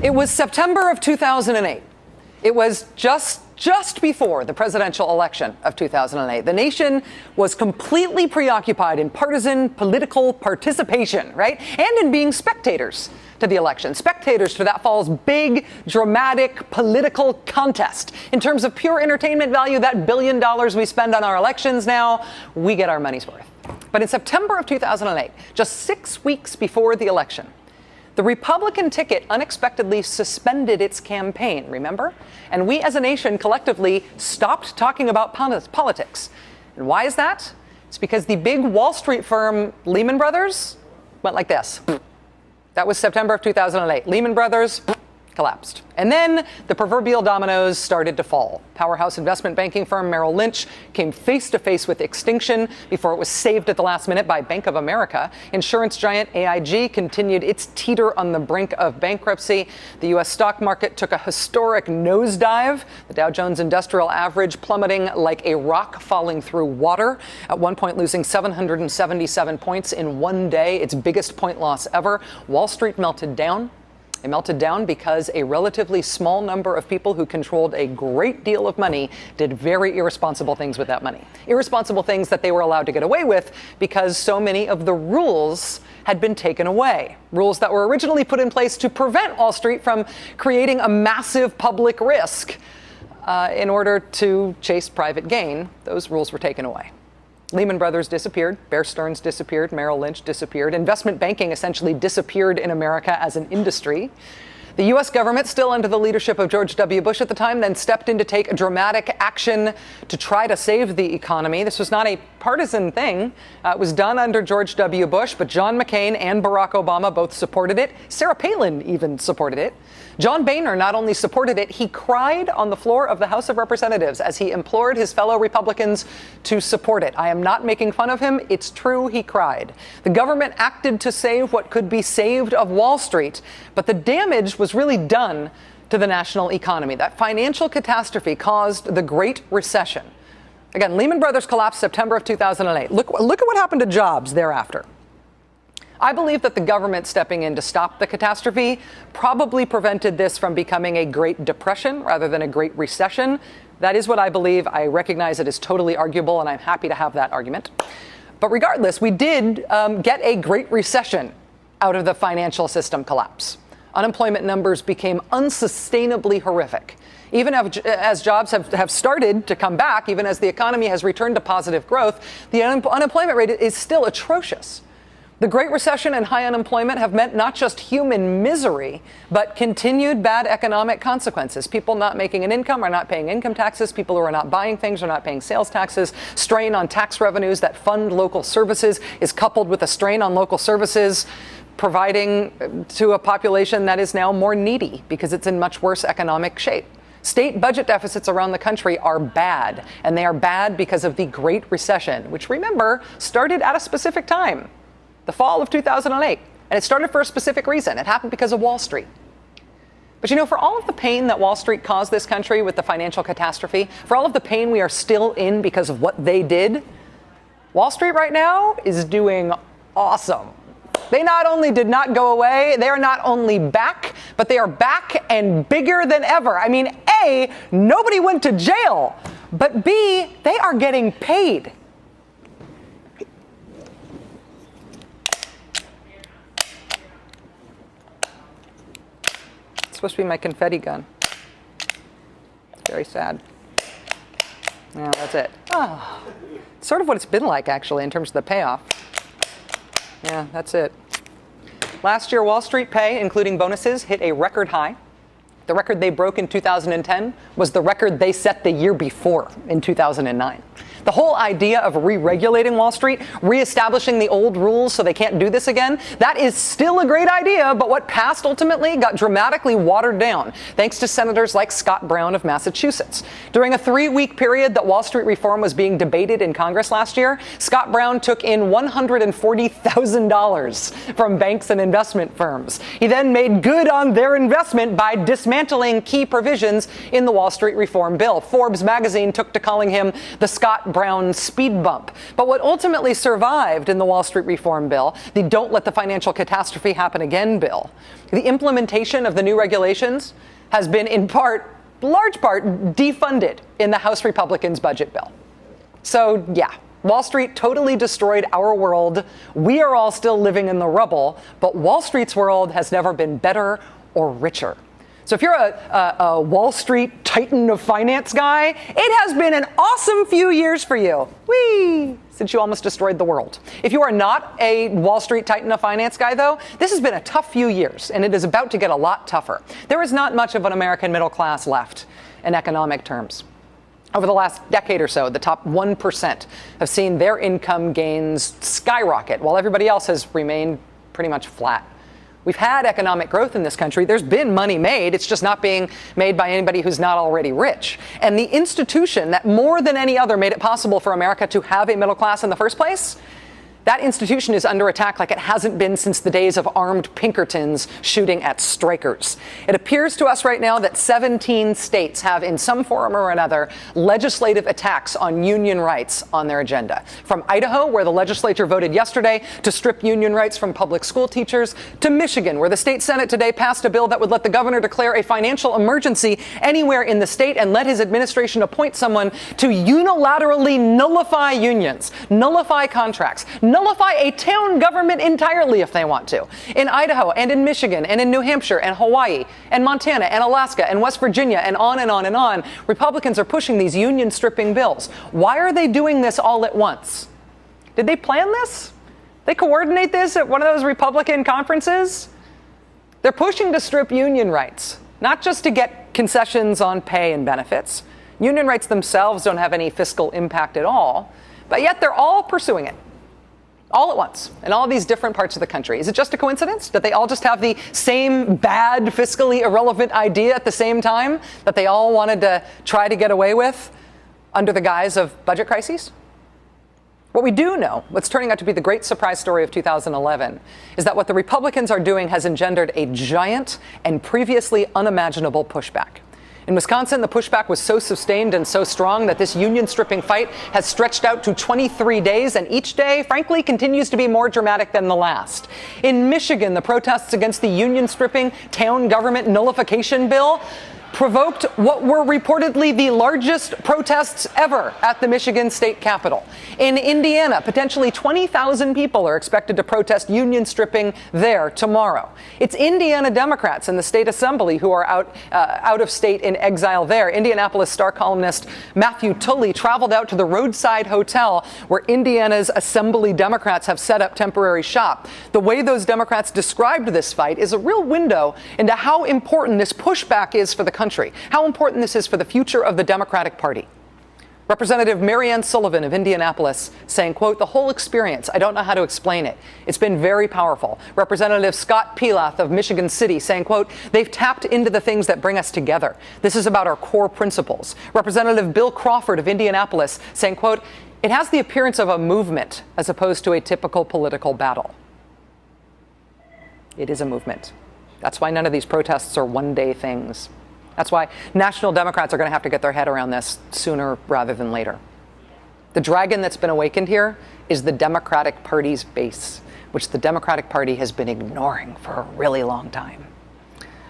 It was September of 2008. It was just before the presidential election of 2008. The nation was completely preoccupied in partisan political participation, right? And in being spectators to the election. Spectators to that fall's big, dramatic political contest. In terms of pure entertainment value, that $1 billion we spend on our elections now, we get our money's worth. But in September of 2008, just 6 weeks before the election, the Republican ticket unexpectedly suspended its campaign, remember? And we as a nation collectively stopped talking about politics. And why is that? It's because the big Wall Street firm Lehman Brothers went like this. That was September of 2008. Lehman Brothers collapsed. And then the proverbial dominoes started to fall. Powerhouse investment banking firm Merrill Lynch came face to face with extinction before it was saved at the last minute by Bank of America. Insurance giant AIG continued its teeter on the brink of bankruptcy. The U.S. stock market took a historic nosedive. The Dow Jones Industrial Average plummeting like a rock falling through water, at one point losing 777 points in one day, its biggest point loss ever. Wall Street melted down. It melted down because a relatively small number of people who controlled a great deal of money did very irresponsible things with that money. Irresponsible things that they were allowed to get away with because so many of the rules had been taken away. Rules that were originally put in place to prevent Wall Street from creating a massive public risk in order to chase private gain. Those rules were taken away. Lehman Brothers disappeared, Bear Stearns disappeared, Merrill Lynch disappeared. Investment banking essentially disappeared in America as an industry. The U.S. government, still under the leadership of George W. Bush at the time, then stepped in to take dramatic action to try to save the economy. This was not a partisan thing. It was done under George W. Bush, but John McCain and Barack Obama both supported it. Sarah Palin even supported it. John Boehner not only supported it, he cried on the floor of the House of Representatives as he implored his fellow Republicans to support it. I am not making fun of him. It's true, he cried. The government acted to save what could be saved of Wall Street, but the damage was really done to the national economy. That financial catastrophe caused the Great Recession. Again, Lehman Brothers collapsed September of 2008. Look at what happened to jobs thereafter. I believe that the government stepping in to stop the catastrophe probably prevented this from becoming a Great Depression rather than a Great Recession. That is what I believe. I recognize it is totally arguable, and I'm happy to have that argument. But regardless, we did get a Great Recession out of the financial system collapse. Unemployment numbers became unsustainably horrific. Even as jobs have started to come back, even as the economy has returned to positive growth, the unemployment rate is still atrocious. The Great Recession and high unemployment have meant not just human misery, but continued bad economic consequences. People not making an income are not paying income taxes. People who are not buying things are not paying sales taxes. Strain on tax revenues that fund local services is coupled with a strain on local services providing to a population that is now more needy because it's in much worse economic shape. State budget deficits around the country are bad, and they are bad because of the Great Recession, which, remember, started at a specific time. The fall of 2008. And it started for a specific reason. It happened because of Wall Street. But you know, for all of the pain that Wall Street caused this country with the financial catastrophe, for all of the pain we are still in because of what they did, Wall Street right now is doing awesome. They not only did not go away, they are not only back, but they are back and bigger than ever. I mean, A, nobody went to jail, but B, they are getting paid. Supposed to be my confetti gun. It's very sad. Yeah, that's it. Oh, sort of what it's been like, actually, in terms of the payoff. Yeah, that's it. Last year, Wall Street pay, including bonuses, hit a record high. The record they broke in 2010 was the record they set the year before in 2009. The whole idea of re-regulating Wall Street, reestablishing the old rules so they can't do this again, that is still a great idea, but what passed ultimately got dramatically watered down, thanks to senators like Scott Brown of Massachusetts. During a 3-week period that Wall Street reform was being debated in Congress last year, Scott Brown took in $140,000 from banks and investment firms. He then made good on their investment by dismantling key provisions in the Wall Street reform bill. Forbes magazine took to calling him the Scott Brown speed bump. But what ultimately survived in the Wall Street reform bill, the Don't Let the Financial Catastrophe Happen Again bill, the implementation of the new regulations has been in large part, defunded in the House Republicans' budget bill. So, yeah, Wall Street totally destroyed our world. We are all still living in the rubble, but Wall Street's world has never been better or richer. So if you're a Wall Street titan of finance guy, it has been an awesome few years for you. Whee! Since you almost destroyed the world. If you are not a Wall Street titan of finance guy, though, this has been a tough few years, and it is about to get a lot tougher. There is not much of an American middle class left in economic terms. Over the last decade or so, the top 1% have seen their income gains skyrocket, while everybody else has remained pretty much flat. We've had economic growth in this country. There's been money made. It's just not being made by anybody who's not already rich. And the institution that more than any other made it possible for America to have a middle class in the first place, that institution is under attack like it hasn't been since the days of armed Pinkertons shooting at strikers. It appears to us right now that 17 states have, in some form or another, legislative attacks on union rights on their agenda. From Idaho, where the legislature voted yesterday to strip union rights from public school teachers, to Michigan, where the state Senate today passed a bill that would let the governor declare a financial emergency anywhere in the state and let his administration appoint someone to unilaterally nullify unions, nullify contracts, nullify a town government entirely if they want to. In Idaho and in Michigan and in New Hampshire and Hawaii and Montana and Alaska and West Virginia and on and on and on, Republicans are pushing these union stripping bills. Why are they doing this all at once? Did they plan this? They coordinate this at one of those Republican conferences? They're pushing to strip union rights, not just to get concessions on pay and benefits. Union rights themselves don't have any fiscal impact at all, but yet they're all pursuing it. All at once, in all these different parts of the country. Is it just a coincidence that they all just have the same bad, fiscally irrelevant idea at the same time that they all wanted to try to get away with under the guise of budget crises? What we do know, what's turning out to be the great surprise story of 2011, is that what the Republicans are doing has engendered a giant and previously unimaginable pushback. In Wisconsin, the pushback was so sustained and so strong that this union stripping fight has stretched out to 23 days, and each day, frankly, continues to be more dramatic than the last. In Michigan, the protests against the union stripping town government nullification bill provoked what were reportedly the largest protests ever at the Michigan state capitol. In Indiana, potentially 20,000 people are expected to protest union stripping there tomorrow. It's Indiana Democrats in the state assembly who are out of state in exile there. Indianapolis Star columnist Matthew Tully traveled out to the roadside hotel where Indiana's assembly Democrats have set up temporary shop. The way those Democrats described this fight is a real window into how important this pushback is for the country, how important this is for the future of the Democratic Party. Representative Marianne Sullivan of Indianapolis saying, quote, "The whole experience, I don't know how to explain it. It's been very powerful." Representative Scott Pilath of Michigan City saying, quote, "They've tapped into the things that bring us together. This is about our core principles." Representative Bill Crawford of Indianapolis saying, quote, "It has the appearance of a movement as opposed to a typical political battle." It is a movement. That's why none of these protests are one-day things. That's why national Democrats are going to have to get their head around this sooner rather than later. The dragon that's been awakened here is the Democratic Party's base, which the Democratic Party has been ignoring for a really long time.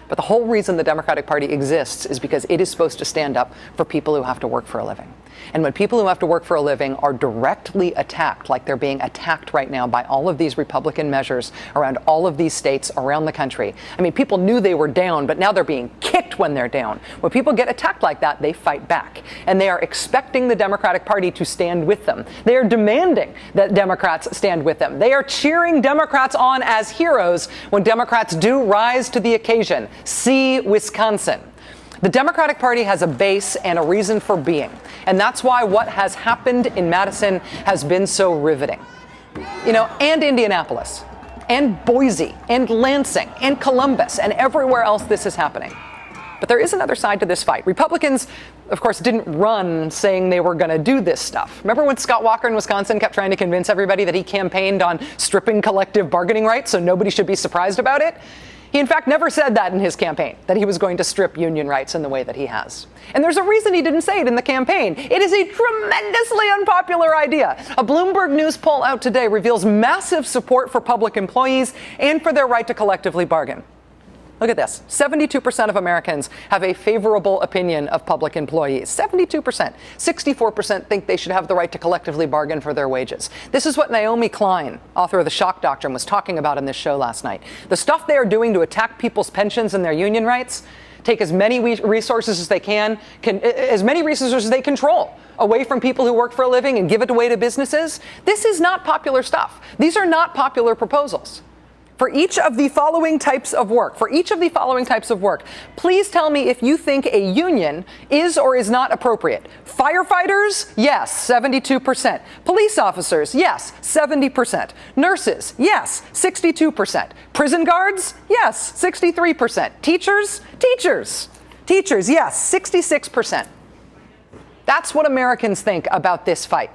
But the whole reason the Democratic Party exists is because it is supposed to stand up for people who have to work for a living. And when people who have to work for a living are directly attacked, like they're being attacked right now by all of these Republican measures around all of these states around the country. I mean, people knew they were down, but now they're being kicked when they're down. When people get attacked like that, they fight back. And they are expecting the Democratic Party to stand with them. They are demanding that Democrats stand with them. They are cheering Democrats on as heroes when Democrats do rise to the occasion. See Wisconsin. The Democratic Party has a base and a reason for being. And that's why what has happened in Madison has been so riveting. You know, and Indianapolis, and Boise, and Lansing, and Columbus, and everywhere else this is happening. But there is another side to this fight. Republicans, of course, didn't run saying they were going to do this stuff. Remember when Scott Walker in Wisconsin kept trying to convince everybody that he campaigned on stripping collective bargaining rights so nobody should be surprised about it? He, in fact, never said that in his campaign, that he was going to strip union rights in the way that he has. And there's a reason he didn't say it in the campaign. It is a tremendously unpopular idea. A Bloomberg News poll out today reveals massive support for public employees and for their right to collectively bargain. Look at this. 72% of Americans have a favorable opinion of public employees. 72%. 64% think they should have the right to collectively bargain for their wages. This is what Naomi Klein, author of The Shock Doctrine, was talking about in this show last night. The stuff they are doing to attack people's pensions and their union rights, take as many resources as they can as many resources as they control away from people who work for a living and give it away to businesses. This is not popular stuff. These are not popular proposals. For each of the following types of work, please tell me if you think a union is or is not appropriate. Firefighters, yes, 72%. Police officers, yes, 70%. Nurses, yes, 62%. Prison guards, yes, 63%. Teachers, yes, 66%. That's what Americans think about this fight.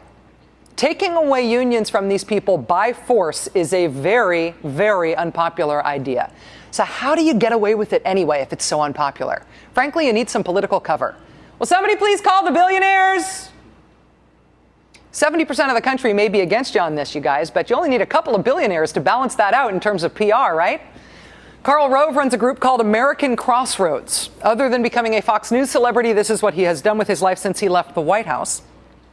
Taking away unions from these people by force is a very, very unpopular idea. So how do you get away with it anyway if it's so unpopular? Frankly, you need some political cover. Will somebody please call the billionaires? 70% of the country may be against you on this, you guys, but you only need a couple of billionaires to balance that out in terms of PR, right? Karl Rove runs a group called American Crossroads. Other than becoming a Fox News celebrity, this is what he has done with his life since he left the White House.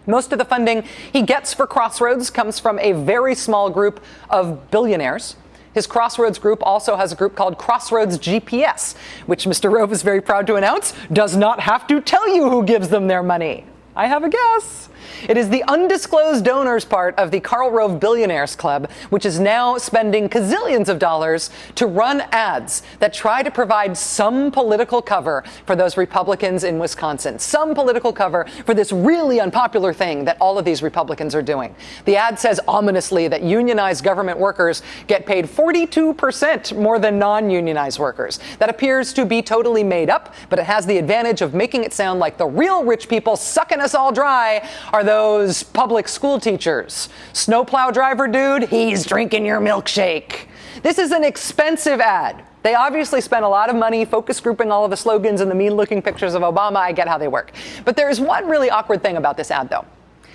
Most of the funding he gets for Crossroads comes from a very small group of billionaires. His Crossroads group also has a group called Crossroads GPS, which Mr. Rove is very proud to announce does not have to tell you who gives them their money. I have a guess. It is the undisclosed donors part of the Karl Rove Billionaires Club, which is now spending gazillions of dollars to run ads that try to provide some political cover for those Republicans in Wisconsin, some political cover for this really unpopular thing that all of these Republicans are doing. The ad says ominously that unionized government workers get paid 42% more than non-unionized workers. That appears to be totally made up, but it has the advantage of making it sound like the real rich people sucking us all dry are those public school teachers. Snowplow driver dude, he's drinking your milkshake. This is an expensive ad. They obviously spent a lot of money focus grouping all of the slogans and the mean-looking pictures of Obama. I get how they work. But there is one really awkward thing about this ad, though.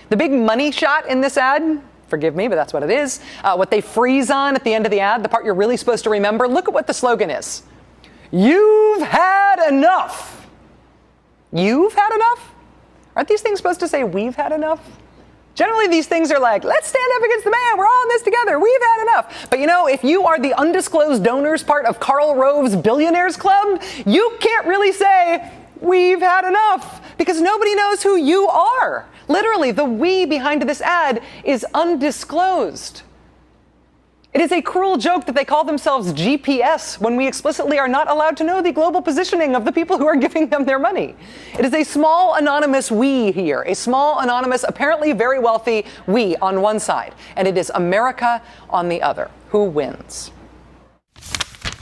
The big money shot in this ad, forgive me, but that's what it is, what they freeze on at the end of the ad, the part you're really supposed to remember, look at what the slogan is. You've had enough. You've had enough? Aren't these things supposed to say we've had enough? Generally, these things are like, let's stand up against the man. We're all in this together. We've had enough. But you know, if you are the undisclosed donors part of Karl Rove's Billionaires Club, you can't really say we've had enough because nobody knows who you are. Literally, the we behind this ad is undisclosed. It is a cruel joke that they call themselves GPS when we explicitly are not allowed to know the global positioning of the people who are giving them their money. It is a small anonymous we here, a small anonymous, apparently very wealthy we on one side, and it is America on the other. Who wins?